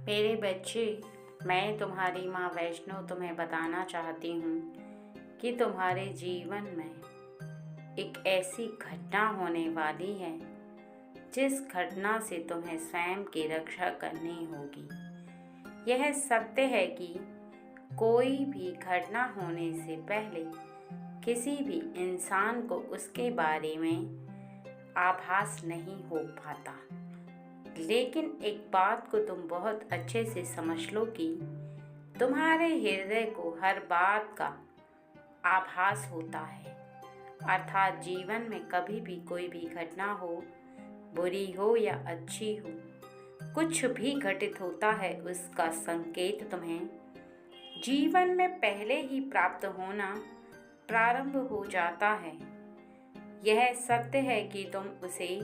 मेरे बच्चे, मैं तुम्हारी माँ वैष्णो तुम्हें बताना चाहती हूँ कि तुम्हारे जीवन में एक ऐसी घटना होने वाली है जिस घटना से तुम्हें स्वयं की रक्षा करनी होगी। यह सत्य है कि कोई भी घटना होने से पहले किसी भी इंसान को उसके बारे में आभास नहीं हो पाता। लेकिन एक बात को तुम बहुत अच्छे से समझ लो कि तुम्हारे हृदय को हर बात का आभास होता है। अर्थात जीवन में कभी भी कोई भी घटना हो, बुरी हो या अच्छी हो, कुछ भी घटित होता है उसका संकेत तुम्हें जीवन में पहले ही प्राप्त होना प्रारंभ हो जाता है। यह सत्य है कि तुम उसे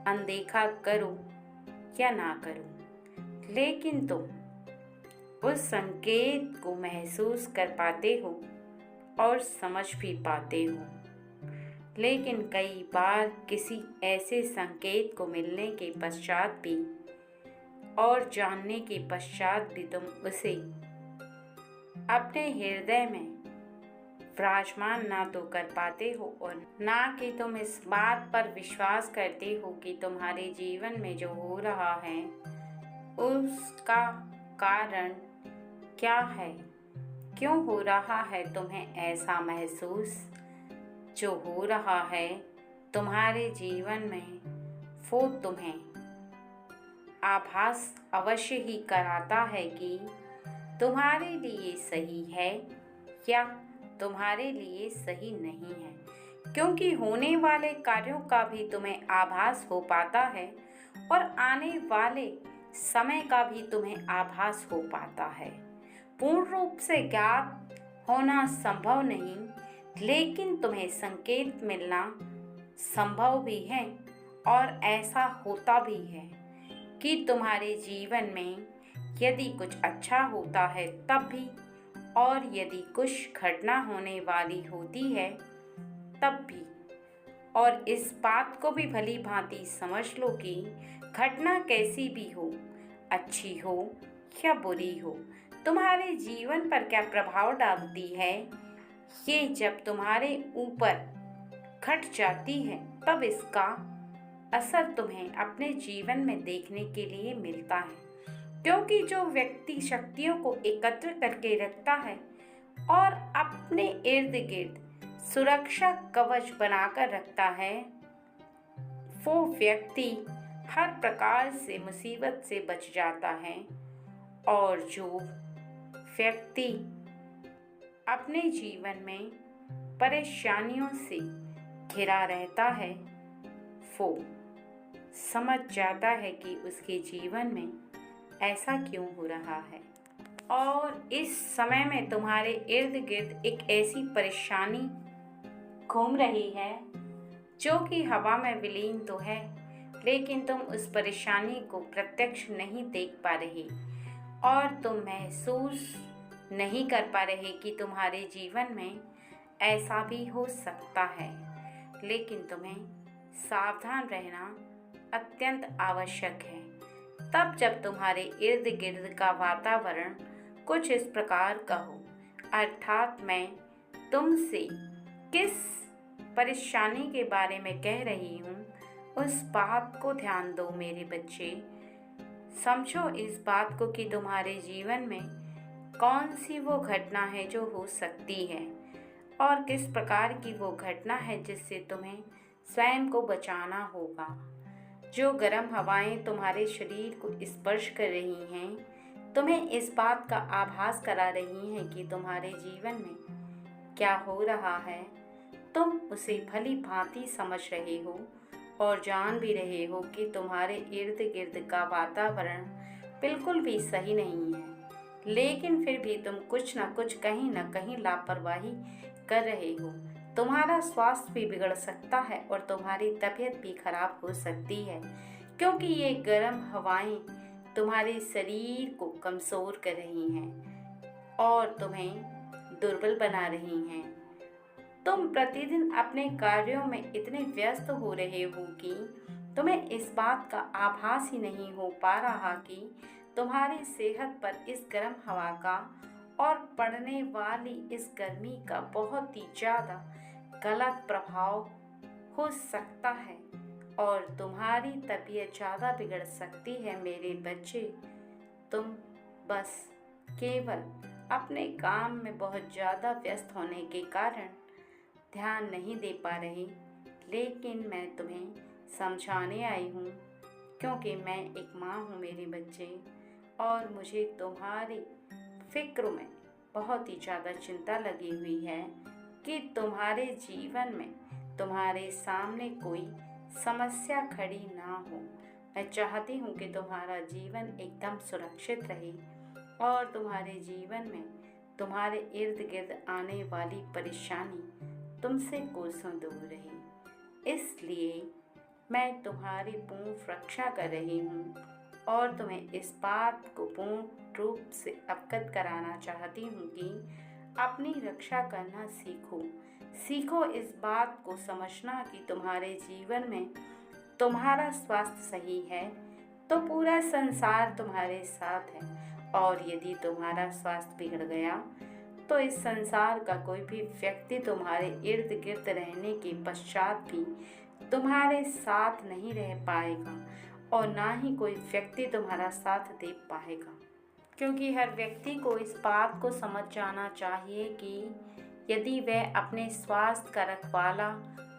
अनदेखा करो या ना करो, लेकिन तुम उस संकेत को महसूस कर पाते हो और समझ भी पाते हो। लेकिन कई बार किसी ऐसे संकेत को मिलने के पश्चात भी और जानने के पश्चात भी तुम उसे अपने हृदय में विराजमान ना तो कर पाते हो और ना कि तुम इस बात पर विश्वास करते हो कि तुम्हारे जीवन में जो हो रहा है उसका कारण क्या है, क्यों हो रहा है तुम्हें ऐसा महसूस। जो हो रहा है तुम्हारे जीवन में वो तुम्हें आभास अवश्य ही कराता है कि तुम्हारे लिए सही है या तुम्हारे लिए सही नहीं है, क्योंकि होने वाले कार्यों का भी तुम्हें आभास हो पाता है और आने वाले समय का भी तुम्हें आभास हो पाता है। पूर्ण रूप से ज्ञात होना संभव नहीं, लेकिन तुम्हें संकेत मिलना संभव भी है और ऐसा होता भी है कि तुम्हारे जीवन में यदि कुछ अच्छा होता है तब भी, और यदि कुछ घटना होने वाली होती है तब भी। और इस बात को भी भली भांति समझ लो कि घटना कैसी भी हो, अच्छी हो या बुरी हो, तुम्हारे जीवन पर क्या प्रभाव डालती है, ये जब तुम्हारे ऊपर घट जाती है तब इसका असर तुम्हें अपने जीवन में देखने के लिए मिलता है। क्योंकि जो व्यक्ति शक्तियों को एकत्र करके रखता है और अपने इर्द गिर्द सुरक्षा कवच बनाकर रखता है, वो व्यक्ति हर प्रकार से मुसीबत से बच जाता है। और जो व्यक्ति अपने जीवन में परेशानियों से घिरा रहता है वो समझ जाता है कि उसके जीवन में ऐसा क्यों हो रहा है। और इस समय में तुम्हारे इर्द गिर्द एक ऐसी परेशानी घूम रही है जो कि हवा में विलीन तो है, लेकिन तुम उस परेशानी को प्रत्यक्ष नहीं देख पा रहे और तुम महसूस नहीं कर पा रहे कि तुम्हारे जीवन में ऐसा भी हो सकता है। लेकिन तुम्हें सावधान रहना अत्यंत आवश्यक है। तब जब तुम्हारे इर्द गिर्द का वातावरण कुछ इस प्रकार का हो, अर्थात मैं तुमसे किस परेशानी के बारे में कह रही हूँ उस बात को ध्यान दो मेरे बच्चे। समझो इस बात को कि तुम्हारे जीवन में कौन सी वो घटना है जो हो सकती है और किस प्रकार की वो घटना है जिससे तुम्हें स्वयं को बचाना होगा। जो गर्म हवाएं तुम्हारे शरीर को स्पर्श कर रही हैं तुम्हें इस बात का आभास करा रही हैं कि तुम्हारे जीवन में क्या हो रहा है। तुम उसे भली भांति समझ रहे हो और जान भी रहे हो कि तुम्हारे इर्द गिर्द का वातावरण बिल्कुल भी सही नहीं है, लेकिन फिर भी तुम कुछ न कुछ कहीं न कहीं लापरवाही कर रहे हो। तुम्हारा स्वास्थ्य भी बिगड़ सकता है और तुम्हारी तबीयत भी खराब हो सकती है, क्योंकि ये गर्म हवाएं तुम्हारे शरीर को कमज़ोर कर रही हैं और तुम्हें दुर्बल बना रही हैं। तुम प्रतिदिन अपने कार्यों में इतने व्यस्त हो रहे हो कि तुम्हें इस बात का आभास ही नहीं हो पा रहा कि तुम्हारी सेहत पर इस गर्म हवा का और पड़ने वाली इस गर्मी का बहुत ही ज़्यादा गलत प्रभाव हो सकता है और तुम्हारी तबीयत ज़्यादा बिगड़ सकती है मेरे बच्चे। तुम बस केवल अपने काम में बहुत ज़्यादा व्यस्त होने के कारण ध्यान नहीं दे पा रहे, लेकिन मैं तुम्हें समझाने आई हूँ क्योंकि मैं एक माँ हूँ मेरे बच्चे, और मुझे तुम्हारी फिक्र में बहुत ही ज़्यादा चिंता लगी हुई है कि तुम्हारे जीवन में तुम्हारे सामने कोई समस्या खड़ी ना हो। मैं चाहती हूँ कि तुम्हारा जीवन एकदम सुरक्षित रहे और तुम्हारे जीवन में तुम्हारे इर्द गिर्द आने वाली परेशानी तुमसे कोसों दूर रहे। इसलिए मैं तुम्हारी पूर्ण रक्षा कर रही हूँ और तुम्हें इस बात को पूर्ण रूप से अवगत कराना चाहती हूँ कि अपनी रक्षा करना सीखो। सीखो इस बात को समझना कि तुम्हारे जीवन में तुम्हारा स्वास्थ्य सही है तो पूरा संसार तुम्हारे साथ है, और यदि तुम्हारा स्वास्थ्य बिगड़ गया तो इस संसार का कोई भी व्यक्ति तुम्हारे इर्द गिर्द रहने के पश्चात भी तुम्हारे साथ नहीं रह पाएगा और ना ही कोई व्यक्ति तुम्हारा साथ दे पाएगा, क्योंकि हर व्यक्ति को इस बात को समझ जाना चाहिए कि यदि वह अपने स्वास्थ्य का रखवाला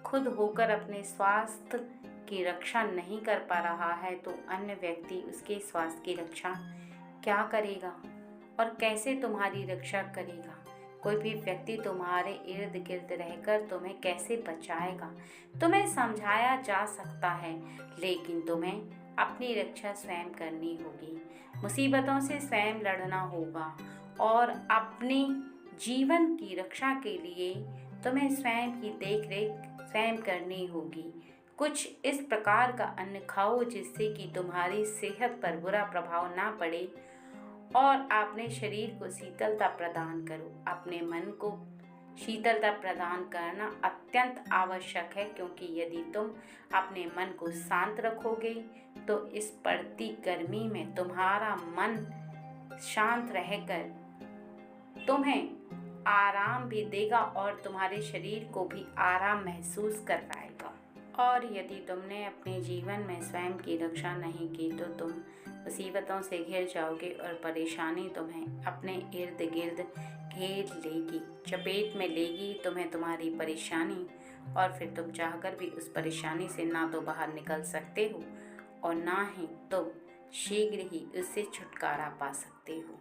खुद होकर अपने स्वास्थ्य की रक्षा नहीं कर पा रहा है तो अन्य व्यक्ति उसके स्वास्थ्य की रक्षा क्या करेगा और कैसे तुम्हारी रक्षा करेगा। कोई भी व्यक्ति तुम्हारे इर्द गिर्द रहकर तुम्हें कैसे बचाएगा। तुम्हें समझाया जा सकता है, लेकिन तुम्हें अपनी रक्षा स्वयं करनी होगी। मुसीबतों से स्वयं लड़ना होगा और अपने जीवन की रक्षा के लिए तुम्हें स्वयं की देखरेख स्वयं करनी होगी। कुछ इस प्रकार का अन्न खाओ जिससे कि तुम्हारी सेहत पर बुरा प्रभाव ना पड़े और अपने शरीर को शीतलता प्रदान करो। अपने मन को शीतलता प्रदान करना अत्यंत आवश्यक है, क्योंकि यदि तुम अपने मन को शांत रखोगे तो इस पड़ती गर्मी में तुम्हारा मन शांत रहकर तुम्हें आराम भी देगा और तुम्हारे शरीर को भी आराम महसूस करवाएगा। और यदि तुमने अपने जीवन में स्वयं की रक्षा नहीं की तो तुम मुसीबतों से घिर जाओगे और परेशानी तुम्हें अपने इर्द गिर्द घेर लेगी, चपेट में लेगी तुम्हें तुम्हारी परेशानी, और फिर तुम चाहकर भी उस परेशानी से ना तो बाहर निकल सकते हो और ना ही तुम शीघ्र ही उससे छुटकारा पा सकते हो।